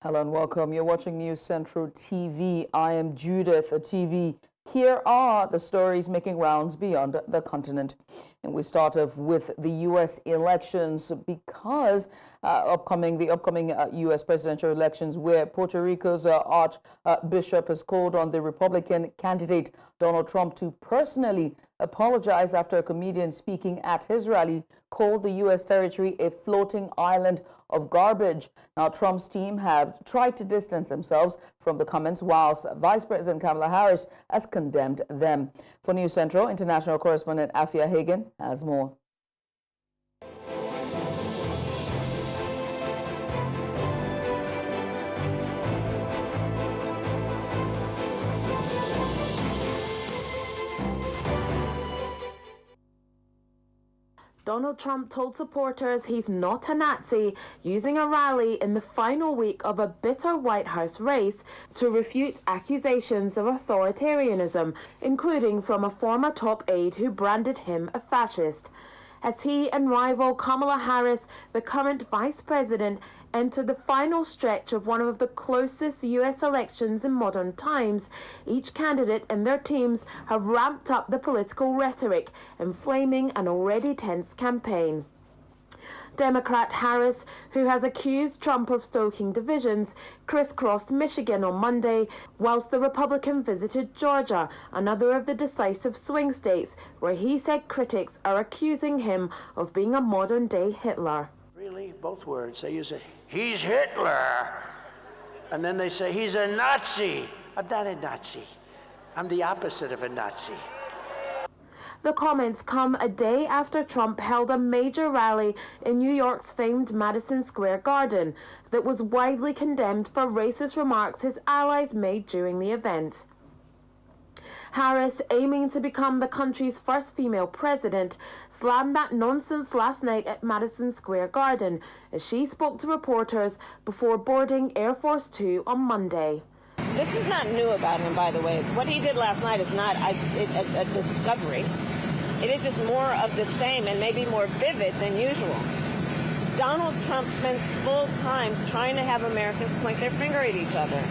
Hello and welcome. You're watching News Central TV. I am Judith TV. Here are the stories making rounds beyond the continent. And we start off with the U.S. elections because the upcoming U.S. presidential elections, where Puerto Rico's archbishop has called on the Republican candidate Donald Trump to personally apologize after a comedian speaking at his rally called the U.S. territory a floating island of garbage. Now, Trump's team have tried to distance themselves from the comments, whilst Vice President Kamala Harris has condemned them. For News Central, International Correspondent Afua Hagan has more. Donald Trump told supporters he's not a Nazi, using a rally in the final week of a bitter White House race to refute accusations of authoritarianism, including from a former top aide who branded him a fascist. As he and rival Kamala Harris, the current vice president, enter the final stretch of one of the closest U.S. elections in modern times, each candidate and their teams have ramped up the political rhetoric, inflaming an already tense campaign. Democrat Harris, who has accused Trump of stoking divisions, crisscrossed Michigan on Monday, whilst the Republican visited Georgia, another of the decisive swing states, where he said critics are accusing him of being a modern-day Hitler. Really, both words. They use it. He's Hitler. And then they say, he's a Nazi. I'm not a Nazi. I'm the opposite of a Nazi. The comments come a day after Trump held a major rally in New York's famed Madison Square Garden that was widely condemned for racist remarks his allies made during the event. Harris, aiming to become the country's first female president, slammed that nonsense last night at Madison Square Garden as she spoke to reporters before boarding Air Force Two on Monday. This is not new about him, by the way. What he did last night is not a discovery. It is just more of the same and maybe more vivid than usual. Donald Trump spends full time trying to have Americans point their finger at each other.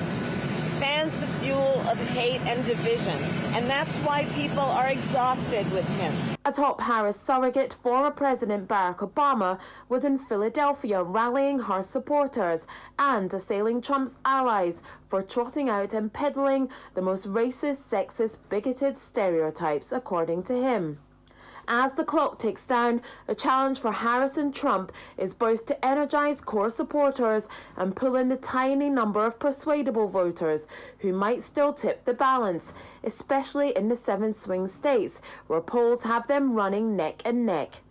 Fans the fuel of hate and division, and that's why people are exhausted with him. A top Harris surrogate, former President Barack Obama, was in Philadelphia rallying her supporters and assailing Trump's allies for trotting out and peddling the most racist, sexist, bigoted stereotypes, according to him. As the clock ticks down, a challenge for Harris and Trump is both to energize core supporters and pull in the tiny number of persuadable voters who might still tip the balance, especially in the 7 swing states, where polls have them running neck and neck.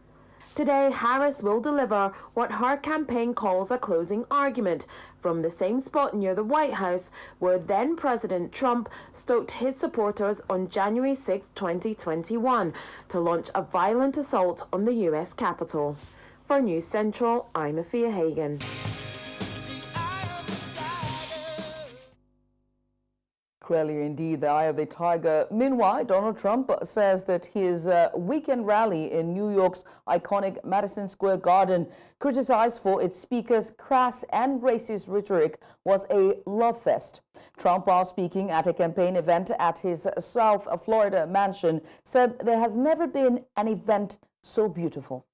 Today, Harris will deliver what her campaign calls a closing argument from the same spot near the White House where then-President Trump stoked his supporters on January 6, 2021 to launch a violent assault on the U.S. Capitol. For News Central, I'm Afua Hagan. Clearly, indeed, the eye of the tiger. Meanwhile, Donald Trump says that his weekend rally in New York's iconic Madison Square Garden, criticized for its speaker's crass and racist rhetoric, was a love fest. Trump, while speaking at a campaign event at his South Florida mansion, said there has never been an event so beautiful.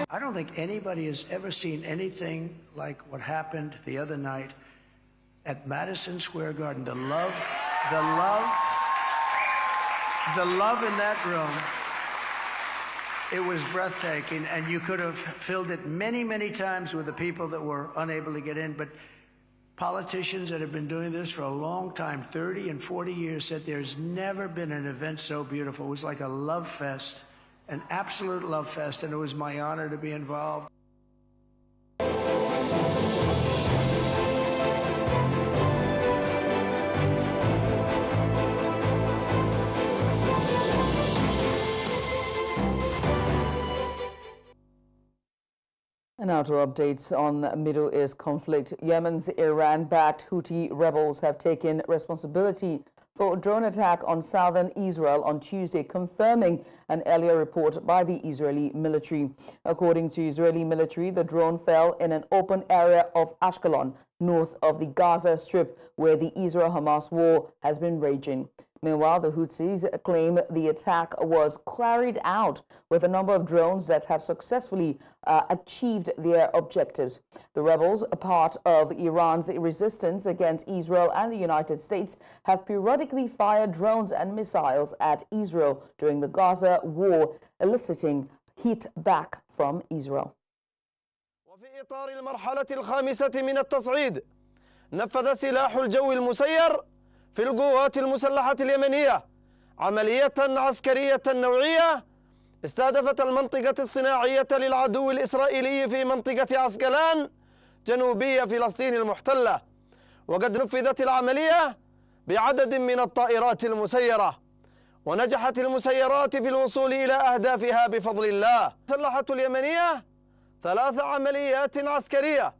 I don't think anybody has ever seen anything like what happened the other night at Madison Square Garden. The love in that room, it was breathtaking, and you could have filled it many, many times with the people that were unable to get in. But politicians that have been doing this for a long time, 30 and 40 years, said there's never been an event so beautiful. It was like a love fest. An absolute love fest, and it was my honor to be involved. And now to updates on the Middle East conflict. Yemen's Iran-backed Houthi rebels have taken responsibility for a drone attack on southern Israel on Tuesday, confirming an earlier report by the Israeli military. According to Israeli military, the drone fell in an open area of Ashkelon, north of the Gaza Strip, where the Israel-Hamas war has been raging. Meanwhile, the Houthis claim the attack was carried out with a number of drones that have successfully achieved their objectives. The rebels, a part of Iran's resistance against Israel and the United States, have periodically fired drones and missiles at Israel during the Gaza war, eliciting heat back from Israel. وفي إطار المرحلة الخامسة من التصعيد نفذ سلاح الجو المسير في القوات المسلحة اليمنية عملية عسكرية نوعية استهدفت المنطقة الصناعية للعدو الإسرائيلي في منطقة عسقلان جنوبية فلسطين المحتلة، وقد نفذت العملية بعدد من الطائرات المسيرة، ونجحت المسيرات في الوصول إلى أهدافها بفضل الله. المسلحة اليمنية 3 عمليات عسكرية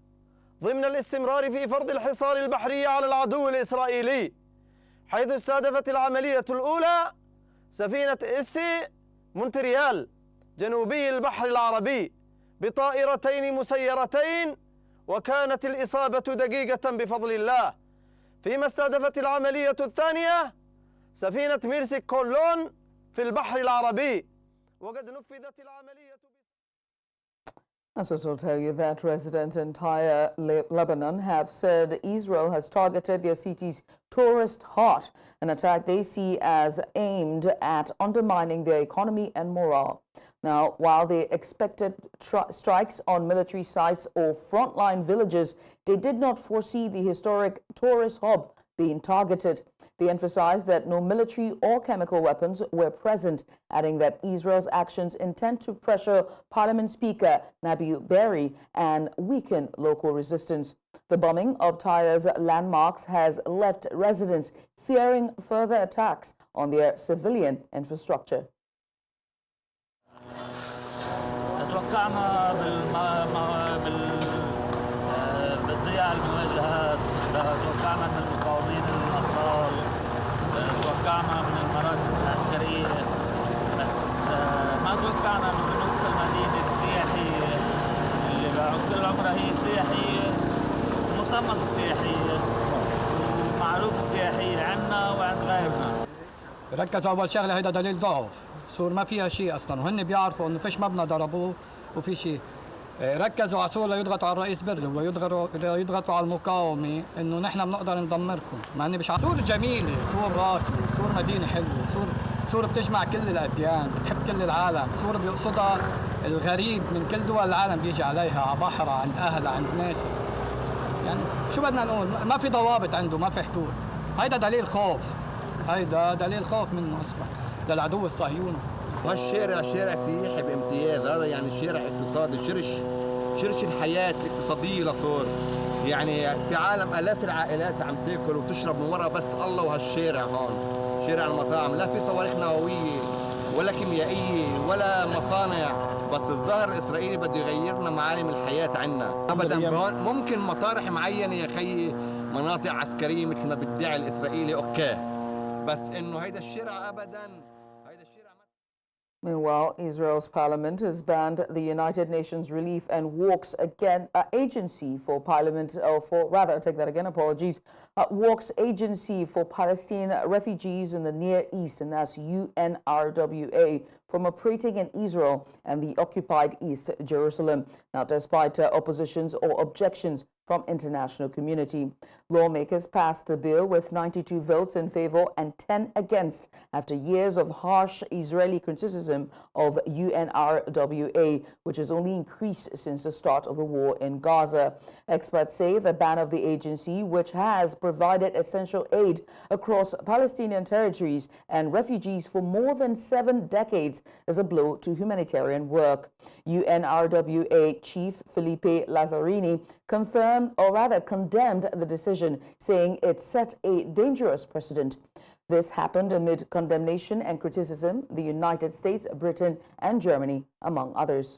ضمن الاستمرار في فرض الحصار البحري على العدو الإسرائيلي، حيث استهدفت العملية الأولى سفينة إسي مونتريال جنوبي البحر العربي بطائرتين مسيرتين، وكانت الإصابة دقيقة بفضل الله. فيما استهدفت العملية الثانية سفينة ميرسي كولون في البحر العربي، وقد نفذت العملية. So to tell you that residents in entire Lebanon have said Israel has targeted their city's tourist hot, an attack they see as aimed at undermining their economy and morale. Now, while they expected strikes on military sites or frontline villages, they did not foresee the historic tourist hub being targeted. They emphasized that no military or chemical weapons were present, adding that Israel's actions intend to pressure Parliament Speaker Nabi Berri and weaken local resistance. The bombing of Tyre's landmarks has left residents fearing further attacks on their civilian infrastructure. بالضياع المواجهات توقعنا من المقاومين الأبطال، توقعنا من المراكز العسكرية، بس ما توقعنا من نص المدينة السياحية اللي كل عمرها هي سياحية ومصنفة سياحية ومعروفة سياحية عنا وعند غيرنا. ركزوا أول شغلة، هيدا دليل ضعف، سور ما فيها شيء أصلاً، وهن بيعرفوا إنه فيش مبنى ضربوه وفي شيء. ركزوا على سور ليضغطوا على الرئيس بري ويضغطوا على المقاومة إنه نحن بنقدر ندمركم، مع إني مش سور جميلة، سور راقي، سور مدينة حلوة، سور بتجمع كل الأديان، بتحب كل العالم، سور بيقصدها الغريب من كل دول العالم بيجي عليها، على بحرها، عند أهلها، عند ناسها. يعني شو بدنا نقول؟ ما في ضوابط عنده، ما في حدود. هيدا دليل خوف، هيدا دليل خوف منه أصلاً للعدو الصهيوني. وهالشارع شارع سياحي بامتياز، هذا يعني شارع اقتصادي، شرش الحياة الاقتصادية لصور. يعني في عالم آلاف العائلات عم تاكل وتشرب من ورا بس الله وهالشارع هون، شارع المطاعم، لا في صواريخ نووية ولا كيميائية ولا مصانع، بس الظاهر الإسرائيلي بده يغيرنا معالم الحياة عنا. أبداً ممكن مطارح معينة يا خيي، مناطق عسكرية مثل ما بيدعي الإسرائيلي، أوكي، بس إنه هيدا الشارع أبداً. Meanwhile, Israel's parliament has banned the United Nations Relief and Works Agency for Parliament, Works Agency for Palestine Refugees in the Near East, and that's UNRWA, from operating in Israel and the occupied East Jerusalem. Now, despite oppositions or objections from international community, lawmakers passed the bill with 92 votes in favor and 10 against after years of harsh Israeli criticism of UNRWA, which has only increased since the start of the war in Gaza. Experts say the ban of the agency, which has provided essential aid across Palestinian territories and refugees for more than 7 decades, is a blow to humanitarian work. UNRWA Chief Felipe Lazzarini condemned the decision, saying it set a dangerous precedent. This happened amid condemnation and criticism, the United States, Britain, and Germany, among others.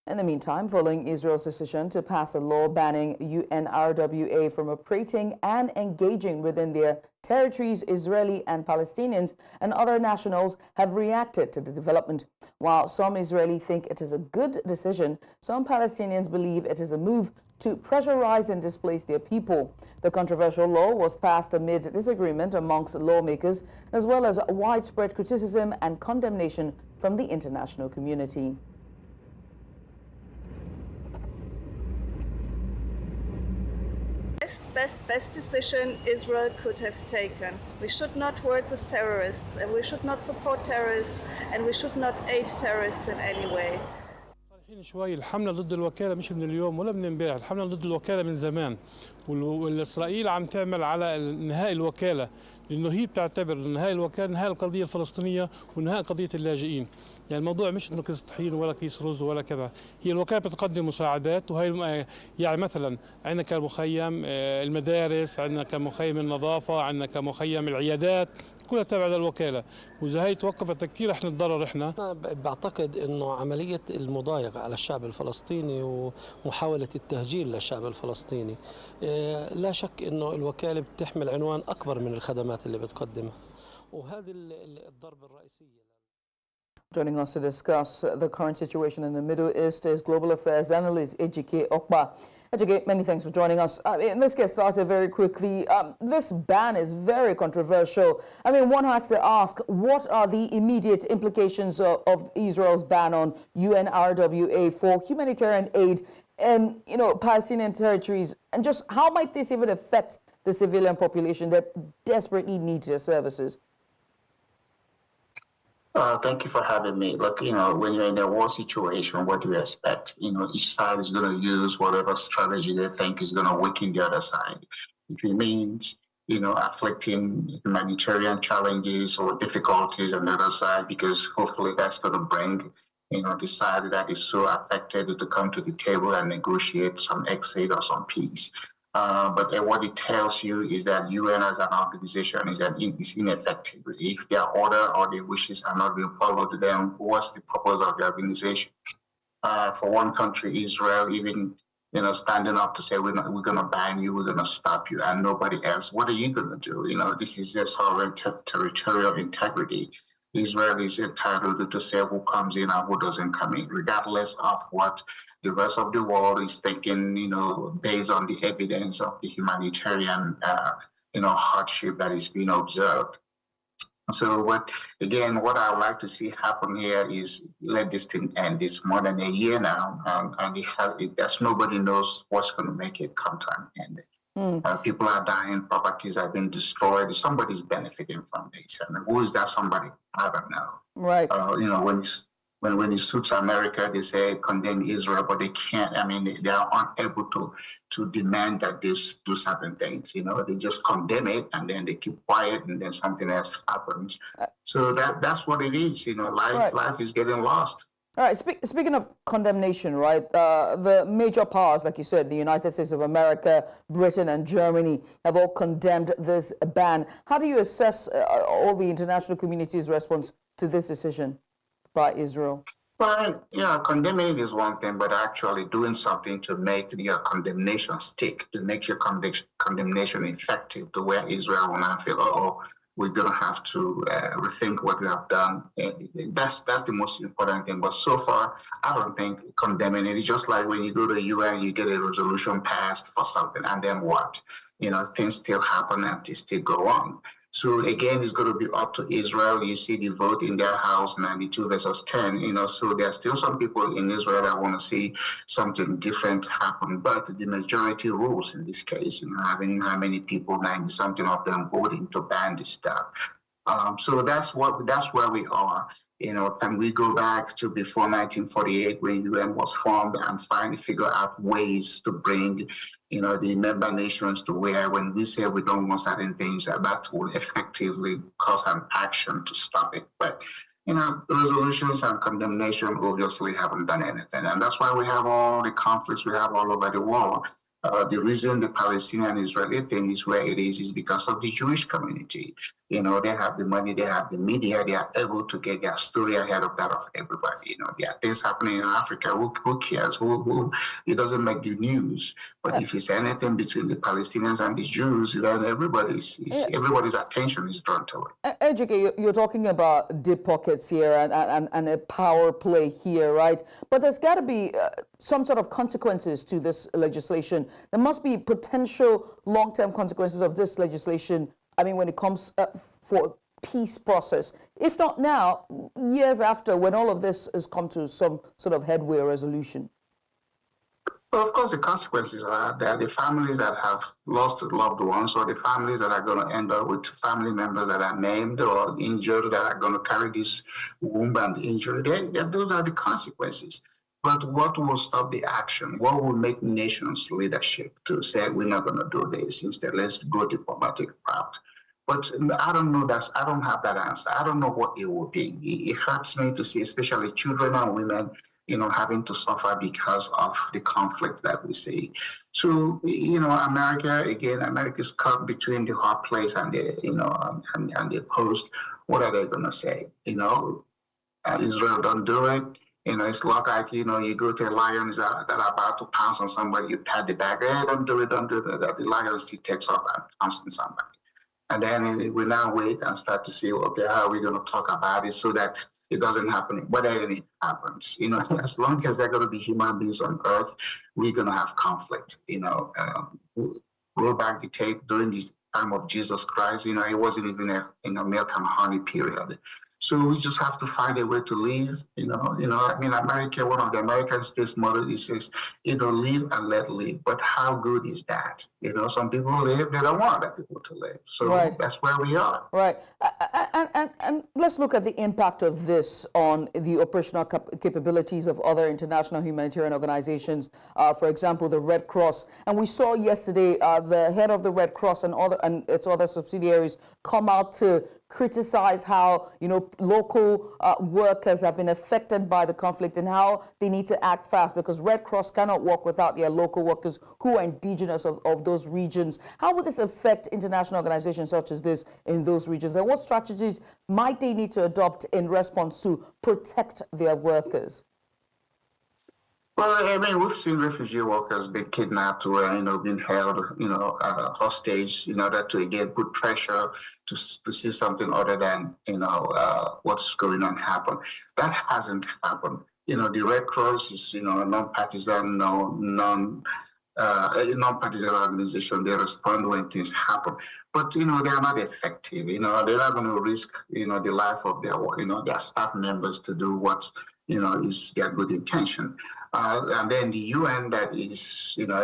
In the meantime, following Israel's decision to pass a law banning UNRWA from operating and engaging within their territories, Israeli and Palestinians and other nationals have reacted to the development. While some Israelis think it is a good decision, some Palestinians believe it is a move to pressurize and displace their people. The controversial law was passed amid disagreement amongst lawmakers, as well as widespread criticism and condemnation from the international community. Best decision Israel could have taken. We should not work with terrorists, and we should not support terrorists, and we should not aid terrorists in any way. شوي الحملة ضد الوكالة مش من اليوم ولا من امبارح، الحملة ضد الوكالة من زمان، والإسرائيل عم تعمل على انهاء الوكالة، لأنه هي بتعتبر انهاء الوكالة انهاء القضية الفلسطينية وانهاء قضية اللاجئين. يعني الموضوع مش انه كيس طحين ولا كيس رز ولا كذا، هي الوكالة بتقدم مساعدات، وهي يعني مثلا عندنا كمخيم المدارس، عندنا كمخيم النظافة، عندنا كمخيم العيادات، كلها تابعة للوكالة، وإذا هي توقفت كثير رح نتضرر احنا. أنا بعتقد إنه عملية المضايقة على الشعب الفلسطيني ومحاولة التهجير للشعب الفلسطيني، لا شك إنه الوكالة بتحمل عنوان أكبر من الخدمات اللي بتقدمها، وهذه الضربة الرئيسية. Joining us to discuss the current situation in the Middle East is Global Affairs Analyst Ejike Okpa. Ejike, many thanks for joining us. Let's get started very quickly. This ban is very controversial. I mean, one has to ask, what are the immediate implications of Israel's ban on UNRWA for humanitarian aid in, Palestinian territories? And just how might this even affect the civilian population that desperately needs their services? Thank you for having me. Look, when you're in a war situation, what do you expect? Each side is going to use whatever strategy they think is going to weaken the other side. If it means, afflicting humanitarian challenges or difficulties on the other side, because hopefully that's going to bring, the side that is so affected to come to the table and negotiate some exit or some peace. But what it tells you is that UN as an organization is ineffective. If their order or their wishes are not being followed, then what's the purpose of the organization? For one country, Israel, even standing up to say we're going to ban you, we're going to stop you, and nobody else. What are you going to do? This is just sovereign territorial integrity. Israel is entitled to say who comes in and who doesn't come in, regardless of what the rest of the world is thinking, based on the evidence of the humanitarian, hardship that is being observed. So what I would like to see happen here is let this thing end. It's more than a year now, and nobody knows what's going to make it come to an end. People are dying, properties are being destroyed. Somebody's benefiting from this. And who is that somebody? I don't know. Right. When it suits America, they say condemn Israel, but they can't. I mean, they are unable to demand that they do certain things. They just condemn it and then they keep quiet, and then something else happens. So that's what it is. Life is getting lost. All right. Speaking of condemnation, right? The major powers, like you said, the United States of America, Britain, and Germany have all condemned this ban. How do you assess all the international community's response to this decision by Israel? Well, condemning it is one thing, but actually doing something to make your condemnation stick, to make your condemnation effective, to where Israel will not feel, we're going to have to rethink what we have done. That's the most important thing. But so far, I don't think condemning it is just like when you go to the UN, you get a resolution passed for something, and then what? Things still happen and they still go on. So again, it's going to be up to Israel. You see the vote in their house, 92 versus 10, so there are still some people in Israel that want to see something different happen. But the majority rules in this case, having how many people, 90-something of them voting to ban this stuff. So that's where we are. Can we go back to before 1948 when UN was formed and finally figure out ways to bring the member nations to where when we say we don't want certain things, that will effectively cause an action to stop it. But, resolutions and condemnation obviously haven't done anything. And that's why we have all the conflicts we have all over the world. The reason the Palestinian-Israeli thing is where it is because of the Jewish community. You know, they have the money, they have the media, they are able to get their story ahead of that of everybody. You know, there are things happening in Africa. Who cares? It doesn't make the news. But if it's anything between the Palestinians and the Jews, then everybody's attention is drawn to it. Ejike, you're talking about deep pockets here and a power play here, right? But there's got to be some sort of consequences to this legislation. There must be potential long-term consequences of this legislation. I mean, when it comes for peace process, if not now, years after, when all of this has come to some sort of headway or resolution. Well, of course, the consequences are there. The families that have lost loved ones, or the families that are going to end up with family members that are maimed or injured, that are going to carry this wound and injury, those are the consequences. But what will stop the action? What will make nations' leadership to say, we're not going to do this? Instead, let's go diplomatic route. But I don't know I don't have that answer. I don't know what it will be. It hurts me to see, especially children and women, you know, having to suffer because of the conflict that we see. So, you know, America is caught between the hot place and the, you know, and the post. What are they going to say? You know, Israel don't do it. You know, it's like, you know, you go to lions that are about to pounce on somebody, you pat the back, hey, don't do it. The lion still takes off and pounces on somebody. And then we now wait and start to see, okay, how are we going to talk about it so that it doesn't happen, whatever it happens. You know, as long as there are going to be human beings on earth, we're going to have conflict. You know, roll back the tape during the time of Jesus Christ, you know, it wasn't even a milk and honey period. So we just have to find a way to live, you know. I mean, America, one of the American states' motto is, you know, live and let live. But how good is that? You know, some people live, they don't want other people to live. So that's where we are. Right. And let's look at the impact of this on the operational capabilities of other international humanitarian organizations. For example, the Red Cross. And we saw yesterday the head of the Red Cross and its other subsidiaries come out to criticize how, you know, local workers have been affected by the conflict and how they need to act fast, because Red Cross cannot work without their local workers who are indigenous of those regions. How will this affect international organizations such as this in those regions? And what strategies might they need to adopt in response to protect their workers? Well, I mean, we've seen refugee workers being kidnapped or, you know, being held, you know, hostage in order to, again, put pressure to see something other than, you know, what's going on happen. That hasn't happened. You know, the Red Cross is, you know, a non-partisan, non-partisan organization. They respond when things happen. But, you know, they are not effective. You know, they're not going to risk, you know, the life of their, you know, their staff members to do what, you know, is their good intention. And then the UN, that is, you know,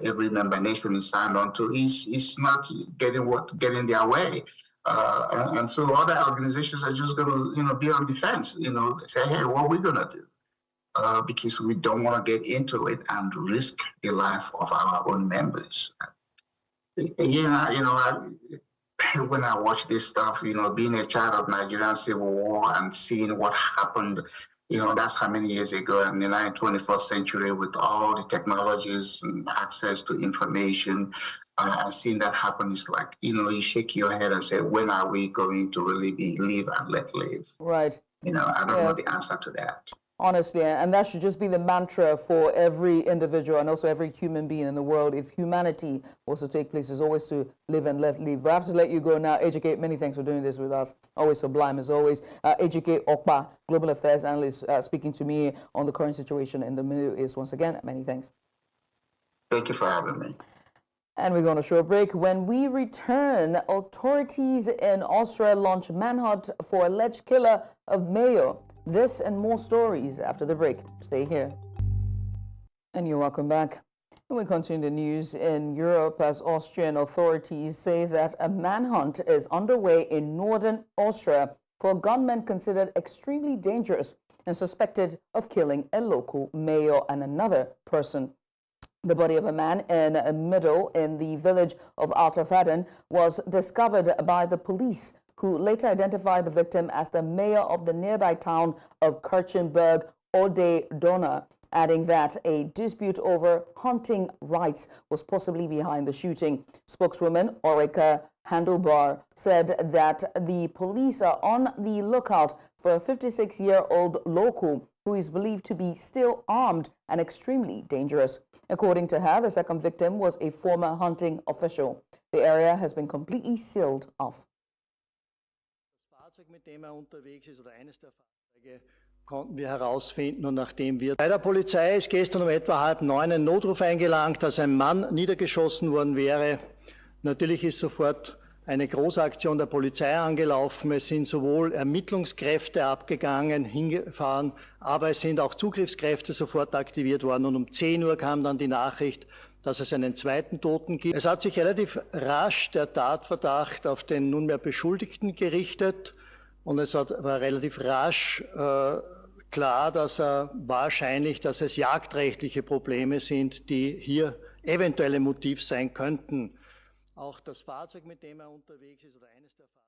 every member nation is signed on to, is not getting their way. And so other organizations are just going to, you know, be on defense, you know, say, hey, what are we going to do? Because we don't want to get into it and risk the life of our own members. Again, you know, when I watch this stuff, you know, being a child of Nigerian Civil War and seeing what happened, you know, that's how many years ago in the 21st century with all the technologies and access to information, and seeing that happen is like, you know, you shake your head and say, when are we going to really live and let live? Right. You know, I don't know the answer to that. Honestly, and that should just be the mantra for every individual and also every human being in the world. If humanity was to take place, is always to live and let live. But I have to let you go now. Ejike, many thanks for doing this with us. Always sublime as always. Ejike Okpa, Global Affairs Analyst, speaking to me on the current situation in the Middle East. Once again, many thanks. Thank you for having me. And we're going to short break. When we return, authorities in Austria launch manhunt for alleged killer of mayor. This and more stories after the break. Stay here. And you're welcome back. And we continue the news in Europe as Austrian authorities say that a manhunt is underway in northern Austria for a gunman considered extremely dangerous and suspected of killing a local mayor and another person. The body of a man in the village of Altafaden was discovered by the police, who later identified the victim as the mayor of the nearby town of Kirchenberg, Ode Donner. adding that a dispute over hunting rights was possibly behind the shooting. Spokeswoman Ulrika Handelbar said that the police are on the lookout for a 56-year-old local who is believed to be still armed and extremely dangerous. According to her, the second victim was a former hunting official. The area has been completely sealed off. Konnten wir herausfinden, und nachdem wir bei der Polizei ist gestern um etwa 8:30 ein Notruf eingelangt, dass ein Mann niedergeschossen worden wäre. Natürlich ist sofort eine Großaktion der Polizei angelaufen. Es sind sowohl Ermittlungskräfte abgegangen, hingefahren, aber es sind auch Zugriffskräfte sofort aktiviert worden. Und um 10 Uhr kam dann die Nachricht, dass es einen zweiten Toten gibt. Es hat sich relativ rasch der Tatverdacht auf den nunmehr Beschuldigten gerichtet. Und es war relativ rasch klar, dass es jagdrechtliche Probleme sind, die hier eventuelle Motiv sein könnten. Auch das Fahrzeug, mit dem unterwegs ist, oder eines der Fahrzeuge.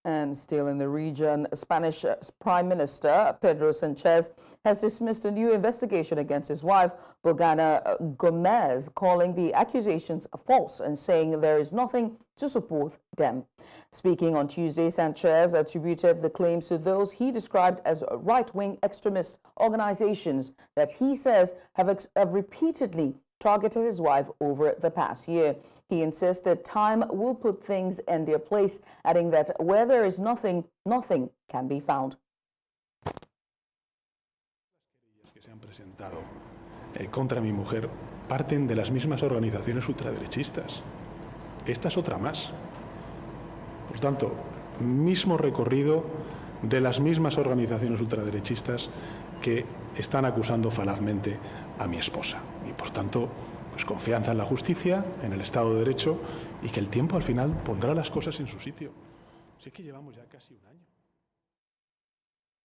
And still in the region, Spanish Prime Minister Pedro Sánchez has dismissed a new investigation against his wife, Bogana Gómez, calling the accusations false and saying there is nothing to support them. Speaking on Tuesday, Sánchez attributed the claims to those he described as right-wing extremist organizations that he says have repeatedly targeted his wife over the past year. He insists that time will put things in their place, adding that where there is nothing, nothing can be found. Que se han presentado contra mi mujer parten de las mismas organizaciones ultraderechistas. Esta es otra más. Por tanto, mismo recorrido de las mismas organizaciones ultraderechistas que están acusando falazmente a mi esposa. Y por tanto, pues confianza en la justicia, en el Estado de Derecho, y que el tiempo al final pondrá las cosas en su sitio. Sí que llevamos ya casi un año.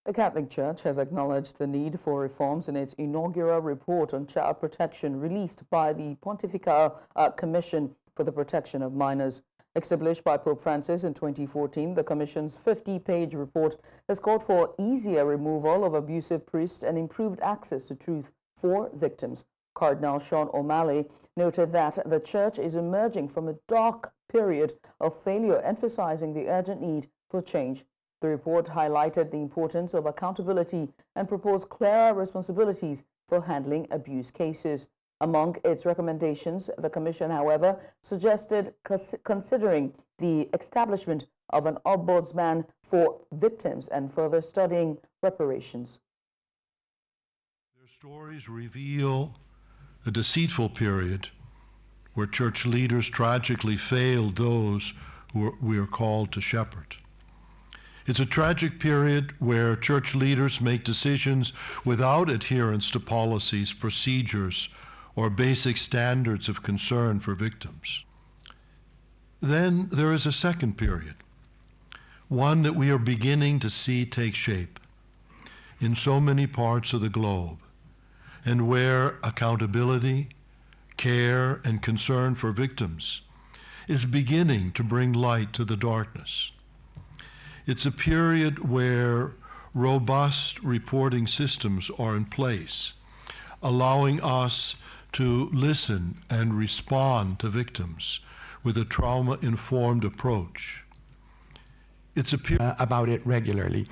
The Catholic Church has acknowledged the need for reforms in its inaugural report on child protection released by the Pontifical Commission for the Protection of Minors. Established by Pope Francis in 2014, the Commission's 50-page report has called for easier removal of abusive priests and improved access to truth for victims. Cardinal Sean O'Malley noted that the Church is emerging from a dark period of failure, emphasizing the urgent need for change. The report highlighted the importance of accountability and proposed clearer responsibilities for handling abuse cases. Among its recommendations, the Commission, however, suggested considering the establishment of an ombudsman for victims and further studying reparations. Their stories reveal a deceitful period where church leaders tragically failed those who we are called to shepherd. It's a tragic period where church leaders make decisions without adherence to policies, procedures, or basic standards of concern for victims. Then there is a second period, one that we are beginning to see take shape in so many parts of the globe, and where accountability, care, and concern for victims is beginning to bring light to the darkness. It's a period where robust reporting systems are in place, allowing us to listen and respond to victims with a trauma-informed approach. It's about it regularly.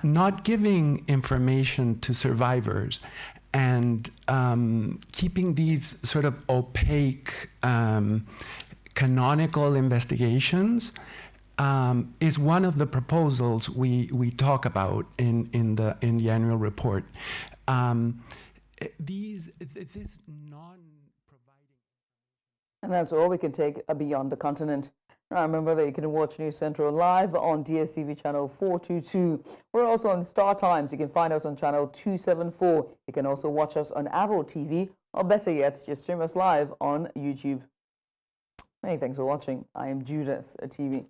Not giving information to survivors and keeping these sort of opaque canonical investigations is one of the proposals we talk about in the annual report. And that's all we can take beyond the continent. Now remember that you can watch News Central live on DSTV channel 422. We're also on Star Times. You can find us on channel 274. You can also watch us on Avo TV, or better yet, just stream us live on YouTube. Many thanks for watching. I am Judith, TV.